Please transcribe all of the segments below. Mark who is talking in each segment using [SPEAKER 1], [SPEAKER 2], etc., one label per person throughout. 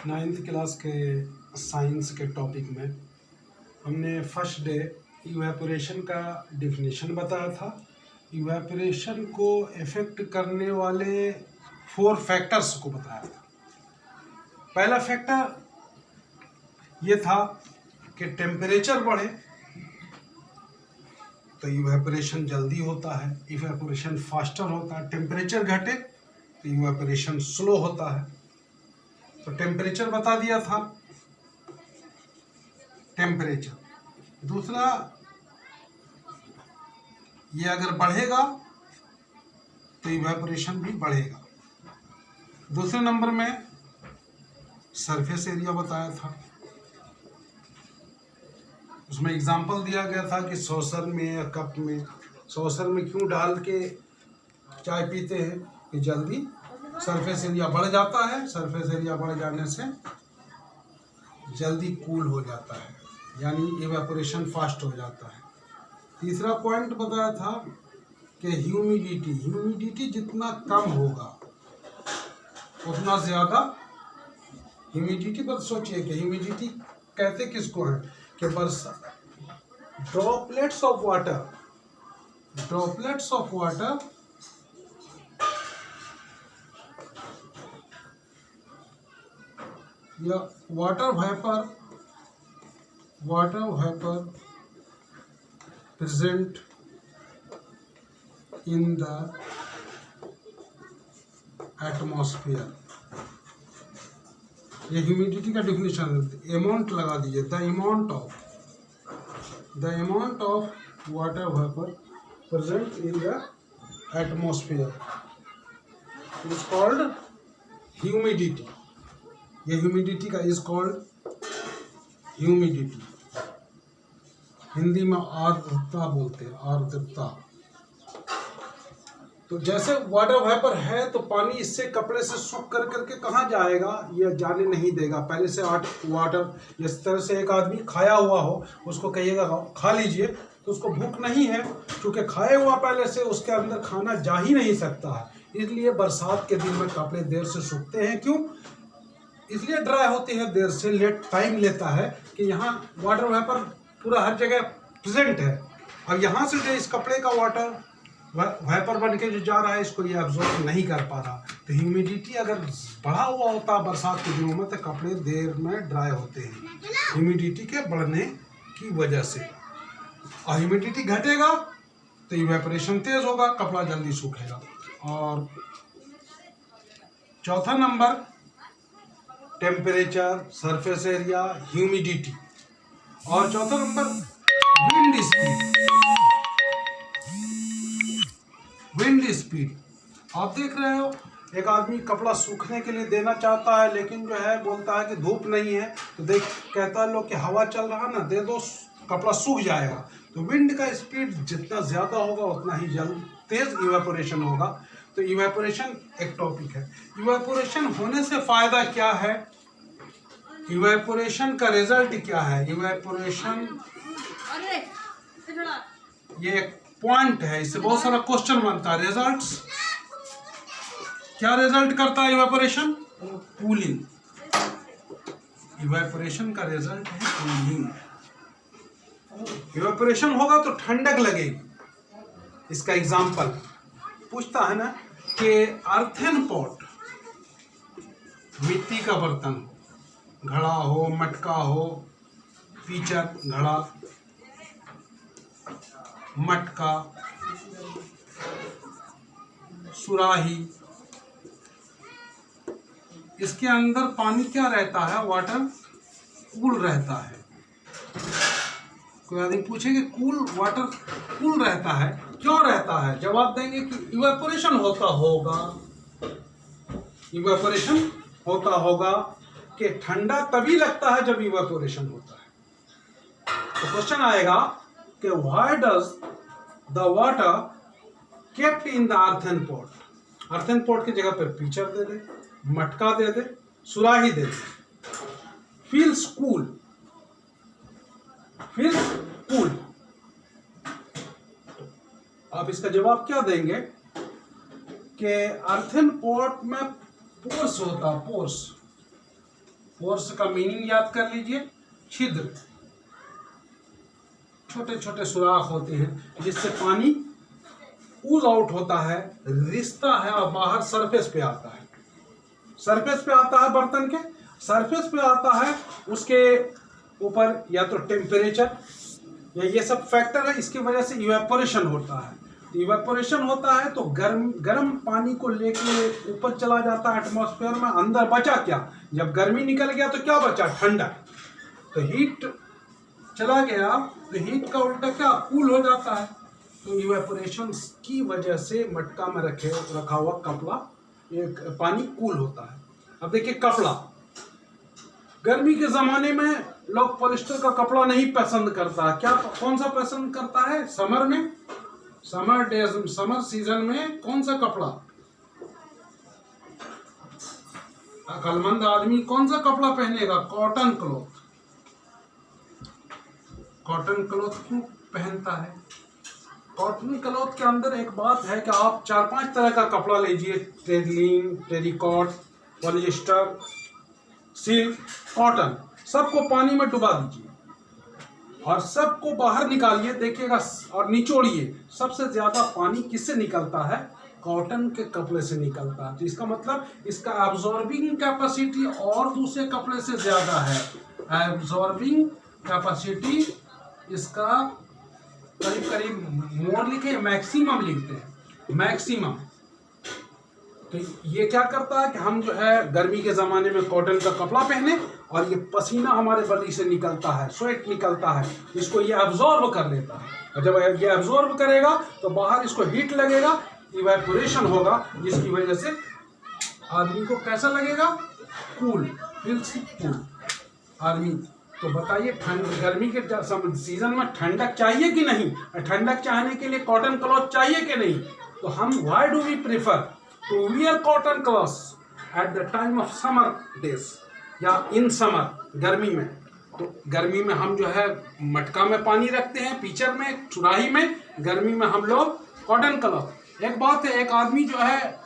[SPEAKER 1] Ninth class के science के topic में हमने फर्स्ट डे इवेपोरेशन का डिफिनीशन बताया था। इवेपोरेशन को इफ़ेक्ट करने वाले 4 फैक्टर्स को बताया था। पहला फैक्टर ये था कि टेम्परेचर बढ़े तो इवेपोरेशन जल्दी होता है, इवेपोरेशन फास्टर होता है। टेम्परेचर घटे तो इवेपोरेशन स्लो होता है। तो टेम्परेचर बता दिया था, टेम्परेचर। दूसरा, ये अगर बढ़ेगा तो इवेपोरेशन भी बढ़ेगा। दूसरे नंबर में सरफेस एरिया बताया था, उसमें एग्जांपल दिया गया था कि सॉसर में या कप में, सॉसर में क्यों डाल के चाय पीते हैं कि जल्दी सरफेस एरिया बढ़ जाता है, सरफेस एरिया बढ़ जाने से जल्दी कूल हो जाता है, यानी इवेपोरेशन फास्ट हो जाता है। तीसरा पॉइंट बताया था कि ह्यूमिडिटी जितना कम होगा उतना ज़्यादा ह्यूमिडिटी पर सोचिए कि ह्यूमिडिटी कहते किसको है कि ड्रॉपलेट्स ऑफ वाटर या water vapour present in the atmosphere. ये ह्यूमिडिटी का डिफिनीशन, अमाउंट लगा दीजिए, the amount of water vapour present in the atmosphere is called humidity. ये ह्यूमिडिटी का इज कॉल्ड ह्यूमिडिटी, हिंदी में आर्द्रता बोलते हैं, आर्द्रता। तो जैसे वाटर वेपर है तो पानी इससे कपड़े से सूख कर करके कहाँ जाएगा, ये जाने नहीं देगा। पहले से वाटर, जिस तरह से एक आदमी खाया हुआ हो, उसको कहिएगा खा लीजिए तो उसको भूख नहीं है, क्योंकि खाया हुआ पहले से, उसके अंदर खाना जा ही नहीं सकता है। इसलिए बरसात के दिन में कपड़े देर से सूखते हैं। क्यों? इसलिए ड्राई होती है देर से, टाइम लेता है कि यहाँ वाटर वेपर पूरा हर जगह प्रेजेंट है। अब यहाँ से जो इस कपड़े का वाटर वेपर बन के जो जा रहा है, इसको ये अब्जॉर्ब नहीं कर पा रहा। तो ह्यूमिडिटी अगर बढ़ा हुआ होता बरसात के दिनों में तो कपड़े देर में ड्राई होते हैं, ह्यूमिडिटी के बढ़ने की वजह से। और ह्यूमिडिटी घटेगा तो इवेपोरेशन तेज होगा, कपड़ा जल्दी सूखेगा। और चौथा number temperature, surface area, humidity. और चौथा नंबर विंड स्पीड। आप देख रहे हो, एक आदमी कपड़ा सूखने के लिए देना चाहता है, लेकिन जो है बोलता है कि धूप नहीं है, तो कहता है लोग कि हवा चल रहा ना, दे दो, कपड़ा सूख जाएगा। तो विंड का स्पीड जितना ज़्यादा होगा उतना ही तेज इवेपोरेशन होगा। तो इवेपोरेशन एक टॉपिक है। इवेपोरेशन होने से फ़ायदा क्या है, इवेपोरेशन का रिजल्ट क्या है? इवेपोरेशन ये एक पॉइंट है, इससे बहुत सारा क्वेश्चन बनता है। रिजल्ट्स क्या रिजल्ट करता है इवेपोरेशन? कूलिंग। इवेपोरेशन का रिजल्ट है कूलिंग। इवेपोरेशन होगा तो ठंडक लगेगी। इसका एग्जांपल पूछता है ना कि अर्थन पॉट, मिट्टी का बर्तन हो, घड़ा हो, मटका हो, पीचर, घड़ा, मटका, सुराही, इसके अंदर पानी क्या रहता है? वाटर कूल रहता है। कोई आदमी पूछे कि वाटर कूल रहता है, क्यों रहता है? जवाब देंगे कि इवेपोरेशन होता होगा कि ठंडा तभी लगता है जब इवेपोरेशन होता है। तो क्वेश्चन आएगा कि why does the water kept in the earthen pot? Earthen pot की जगह पर पीचर दे दे, मटका दे दे, सुराही दे दे, फील्स कूल। आप इसका जवाब क्या देंगे कि अर्थन पॉट में पोर्स होता, पोर्स का मीनिंग याद कर लीजिए, छिद्र, छोटे छोटे सुराख होते हैं जिससे पानी ऊज आउट होता है, रिसता है और बाहर सरफेस पे आता है। सरफेस पे आता है, बर्तन के सरफेस पे आता है, उसके ऊपर या तो टेम्परेचर या ये सब फैक्टर है, इसकी वजह से इवेपोरेशन होता है। इवेपोरेशन होता है तो गर्म पानी को लेके ऊपर चला जाता है एटमॉस्फेयर में, अंदर बचा क्या, जब गर्मी निकल गया तो क्या बचा, ठंडा। तो हीट चला गया तो हीट का उल्टा क्या, कूल हो जाता है। तो इवेपोरेशन की वजह से मटका में रखा हुआ कपड़ा पानी कूल होता है। अब देखिए कपड़ा, गर्मी के ज़माने में लोग पॉलिस्टर का कपड़ा नहीं पसंद करता, क्या कौन सा पसंद करता है, समर में, समर सीजन में कौन सा कपड़ा, अक्लमंद आदमी कौन सा कपड़ा पहनेगा, कॉटन क्लॉथ। कॉटन क्लॉथ क्यों पहनता है, कॉटन क्लॉथ के अंदर एक बात है कि आप 4-5 तरह का कपड़ा लीजिए, terylene, terricot, polyester, silk, cotton, सबको पानी में डुबा दीजिए और सबको बाहर निकालिए, देखिएगा और निचोड़िए। सबसे ज्यादा पानी किससे निकलता है, कॉटन के कपड़े से निकलता है। तो इसका मतलब इसका एब्जॉर्बिंग कैपेसिटी और दूसरे कपड़े से ज्यादा है। एब्जॉर्बिंग कैपेसिटी इसका करीब करीब मोर लिखे, मैक्सिमम लिखते हैं, मैक्सिमम। तो ये क्या करता है कि हम जो है गर्मी के ज़माने में कॉटन का कपड़ा पहने और ये पसीना हमारे बॉडी से निकलता है, स्वेट निकलता है, इसको ये अब्जॉर्ब कर लेता है। और जब ये अब्जॉर्ब करेगा तो बाहर इसको हीट लगेगा, इवेपोरेशन होगा, जिसकी वजह से आदमी को कैसा लगेगा, कूल, फील्स कूल आदमी। तो बताइए गर्मी के सीजन में ठंडक चाहिए कि नहीं, ठंडक चाहने के लिए कॉटन क्लॉथ चाहिए कि नहीं। तो हम why do we prefer to wear cotton clothes at the time of summer days या इन समर, गर्मी में। तो गर्मी में हम जो है मटका में पानी रखते हैं, पीचर में, सुराही में, गर्मी में हम लोग कॉटन क्लॉथ। एक बात है, एक आदमी जो है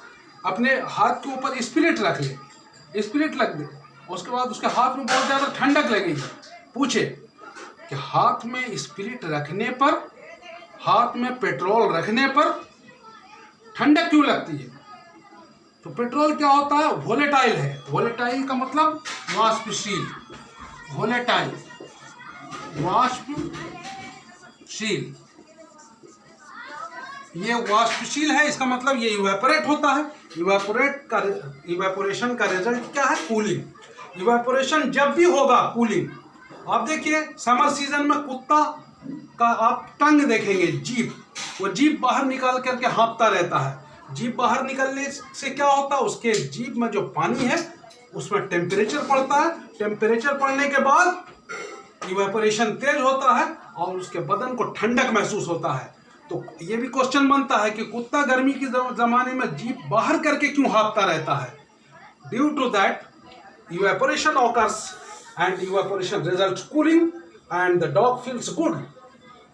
[SPEAKER 1] अपने हाथ के ऊपर स्पिरिट रख ले, स्पिरिट रख दे, उसके बाद उसके हाथ में बहुत ज़्यादा ठंडक लगेगी, पूछे कि हाथ में स्पिरिट रखने पर, हाथ में पेट्रोल रखने पर ठंडक क्यों लगती है। तो पेट्रोल क्या होता है, वोलेटाइल है। वोलेटाइल का मतलब वाष्पशील, वोलेटाइल वाष्पशील, ये वाष्पशील है, इसका मतलब ये इवेपोरेट होता है। इवेपोरेशन का रिजल्ट क्या है, कूलिंग। इवेपोरेशन जब भी होगा कूलिंग। आप देखिए समर सीजन में कुत्ता का आप टंग देखेंगे, जीभ, वो जीभ बाहर निकाल करके हाँफता रहता है। जीभ बाहर निकलने से क्या होता है, उसके जीभ में जो पानी है उसमें टेम्परेचर पड़ता है, टेम्परेचर पड़ने के बाद इवेपोरेशन तेज होता है और उसके बदन को ठंडक महसूस होता है। तो ये भी क्वेश्चन बनता है कि कुत्ता गर्मी के ज़माने में जीभ बाहर करके क्यों हाँफता रहता है। Due to that evaporation occurs and evaporation results cooling and the dog feels good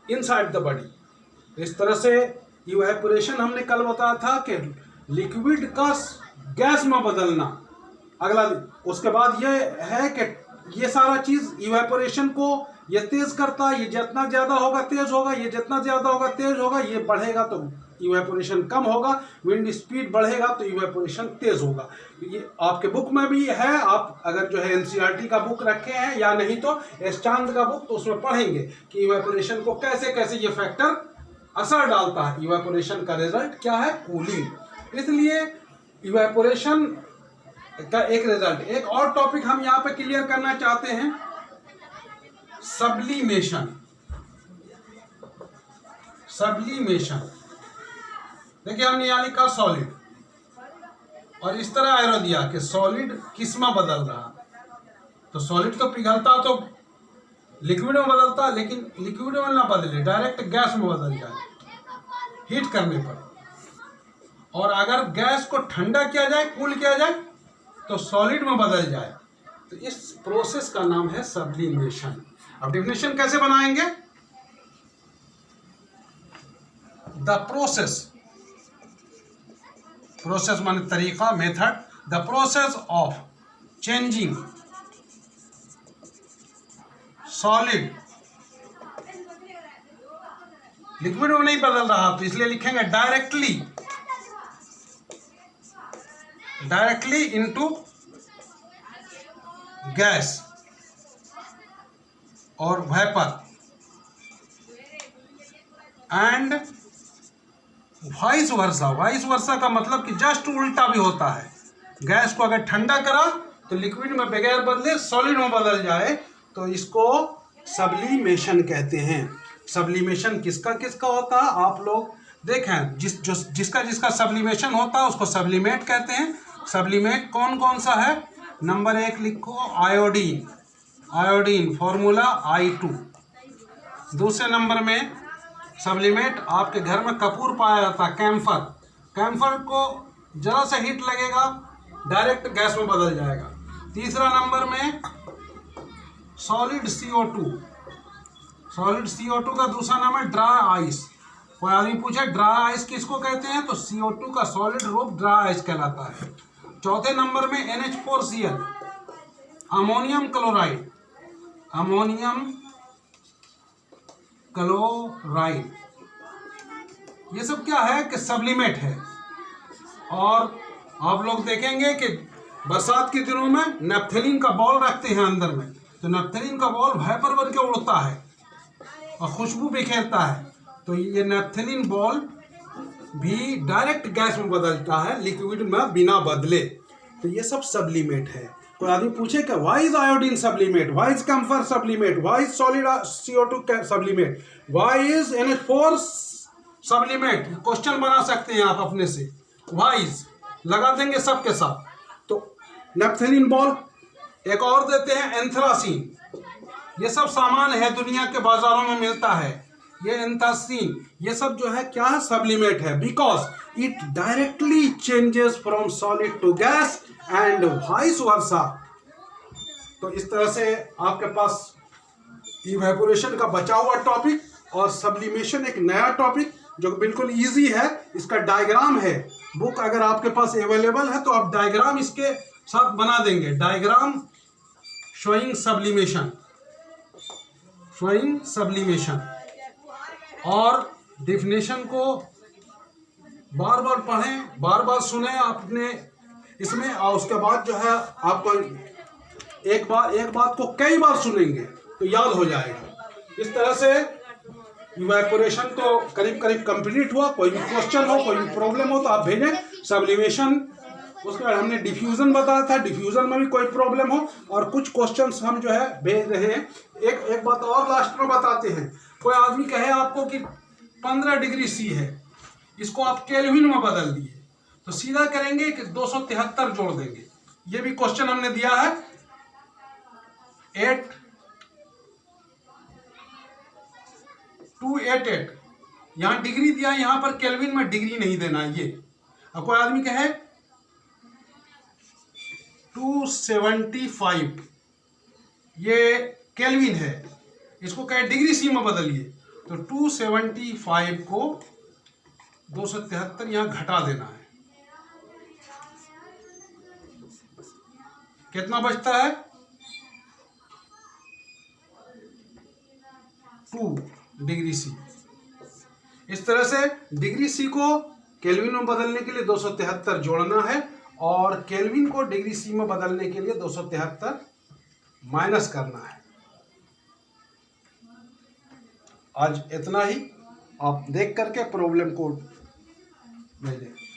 [SPEAKER 1] inside the body। इस तरह से evaporation हमने कल बताया था कि लिक्विड का गैस में बदलना। अगला उसके बाद ये है कि ये सारा चीज़ evaporation को ये तेज करता है, ये जितना ज़्यादा होगा तेज होगा, ये जितना ज़्यादा होगा तेज होगा, ये बढ़ेगा तो इवेपोरेशन कम होगा, विंड स्पीड बढ़ेगा तो इवेपोरेशन तेज होगा। ये आपके बुक में भी है, आप अगर जो है एनसीईआरटी का बुक रखे हैं या नहीं तो एस चांद का बुक, तो उसमें पढ़ेंगे कि इवेपोरेशन को कैसे कैसे ये फैक्टर असर डालता है। इवेपोरेशन का रिजल्ट क्या है, कूलिंग। इसलिए इवेपोरेशन का एक रिजल्ट, एक और टॉपिक हम यहाँ पे क्लियर करना चाहते हैं, सब्लिमेशन। सब्लिमेशन देखिए हमने यहाँ लिखा सॉलिड, और इस तरह एरो दिया कि सॉलिड किस में बदल रहा। तो सॉलिड तो पिघलता तो लिक्विड में बदलता, लेकिन लिक्विड में ना बदले, डायरेक्ट गैस में बदल जाए हीट करने पर। और अगर गैस को ठंडा किया जाए, कूल किया जाए, तो सॉलिड में बदल जाए। तो इस प्रोसेस का नाम है सब्लिमेशन। अब डेफिनेशन कैसे बनाएंगे, द प्रोसेस, प्रोसेस माने तरीका, method, the process of changing solid, liquid में नहीं बदल रहा तो इसलिए लिखेंगे डायरेक्टली इनटू गैस और vapour, and vice versa. Vice versa का मतलब कि जस्ट उल्टा भी होता है। गैस को अगर ठंडा करा तो लिक्विड में बगैर बदले सॉलिड में बदल जाए, तो इसको सब्लिमेशन कहते हैं। सब्लिमेशन किसका किसका होता है आप लोग देखें, जिसका सब्लिमेशन होता है उसको सब्लिमेट कहते हैं। सब्लिमेट कौन कौन सा है? नंबर 1 लिखो आयोडीन, फॉर्मूला I2। दूसरे नंबर में सब्लिमेट आपके घर में कपूर पाया जाता है, कैम्फर को जरा सा हीट लगेगा डायरेक्ट गैस में बदल जाएगा। तीसरा नंबर में सॉलिड CO2 का दूसरा नाम है ड्राई आइस। कोई आदमी पूछे ड्राई आइस किसको कहते हैं, तो CO2 का सॉलिड रूप ड्राई आइस कहलाता है। चौथे नंबर में NH4Cl, अमोनियम क्लोराइड, ये सब क्या है कि सब्लिमेट है। और आप लोग देखेंगे कि बरसात के दिनों में नेप्थलीन का बॉल रखते हैं अंदर में, तो नेप्थलीन का बॉल वेपर बन के उड़ता है और खुशबू बिखेरता है, तो ये नेप्थलीन बॉल भी डायरेक्ट गैस में बदलता है, लिक्विड में बिना बदले। तो ये सब सब्लिमेट है। कोई आदमी पूछे कि why is iodine sublimate, why is camphor sublimate, why is solid CO2 sublimate, why is NH4 sublimate, question बना सकते हैं आप अपने से। व्हाई इज लगा देंगे सबके साथ। तो नेप्थलीन बॉल, एक और देते हैं एंथ्रासीन, ये सब सामान है दुनिया के बाजारों में मिलता है। ये एंथ्रासीन, ये सब जो है क्या है, सब्लिमेट है, because it directly changes from solid to gas and vice versa. तो इस तरह से आपके पास इवेपोरेशन का बचा हुआ टॉपिक और सब्लिमेशन एक नया टॉपिक जो बिल्कुल इजी है। इसका डायग्राम है, बुक अगर आपके पास अवेलेबल है तो आप डायग्राम इसके साथ बना देंगे, डायग्राम शोइंग सब्लिमेशन, और डेफिनेशन को बार बार पढ़ें, बार बार सुने आपने इसमें, और उसके बाद जो है आपको एक बात को कई बार सुनेंगे तो याद हो जाएगा। इस तरह से इवेपोरेशन तो करीब करीब कंप्लीट हुआ। कोई भी क्वेश्चन हो, कोई भी प्रॉब्लम हो तो आप भेजें। सब्लिमेशन, उसके बाद हमने डिफ्यूजन बताया था, डिफ्यूजन में भी कोई प्रॉब्लम हो और कुछ क्वेश्चंस हम जो है भेज रहे हैं। एक बात और लास्ट में बताते हैं, कोई आदमी कहे आपको कि 15 डिग्री C है, इसको आप केल्विन में बदल दिए, तो सीधा करेंगे कि 273 जोड़ देंगे। ये भी क्वेश्चन हमने दिया है 8288, यहां डिग्री दिया, यहां पर केल्विन में डिग्री नहीं देना ये। अब कोई आदमी कहे 275, ये केल्विन है, इसको कहे डिग्री C में बदलिए, तो 275 को 273 यहां घटा देना है। कितना बचता है? 2 डिग्री C। इस तरह से डिग्री C को केल्विन में बदलने के लिए 273 जोड़ना है और केल्विन को डिग्री C में बदलने के लिए 273 माइनस करना है। आज इतना ही, आप देख करके प्रॉब्लम को भेजें।